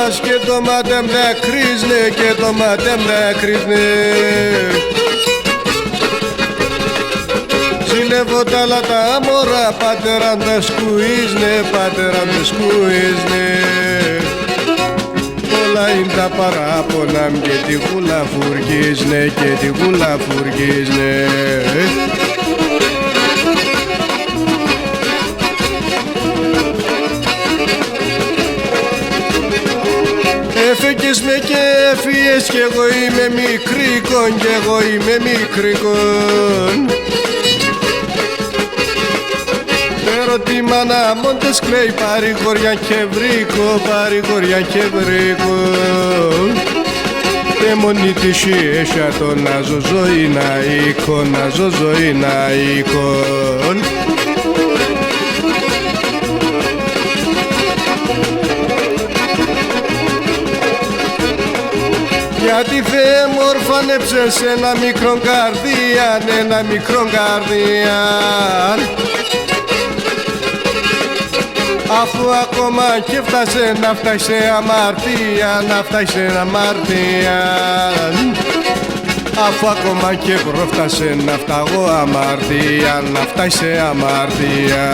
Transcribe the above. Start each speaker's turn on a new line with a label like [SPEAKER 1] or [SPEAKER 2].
[SPEAKER 1] πας και το μάτι με κρίσνε, και το μάτι με κρίσνε. Ζηλεύω τα άλλα τα μωρά, πατέρα με σκουίζνε, πατέρα με σκουίζνε. Όλα είναι τα παράπονα μου και τη γούλα φουργίζνε, και τη γούλα φουργίζνε. Έφεκες με και έφυγες κι εγώ είμαι μικρίκον, κι εγώ είμαι μικρίκον. Pero τη μάνα μόντες κλαίει, παρηγοριά και βρήκω, παρηγοριά και βρήκω. Και μόνη της έσια το να ζω ζωή να οίκω, να ζω ζωή να οίκω. Γιατί Θεέ μου ορφανέψες ένα μικρό καρδίαν, ένα μικρό καρδίαν. Αφού ακόμα και φτάσε να φτάσει σε αμαρτία, να φτάσει σε αμαρτία. Αφού ακόμα και προφτάσε να φταγώ αμαρτία, να φτάσει σε αμαρτία.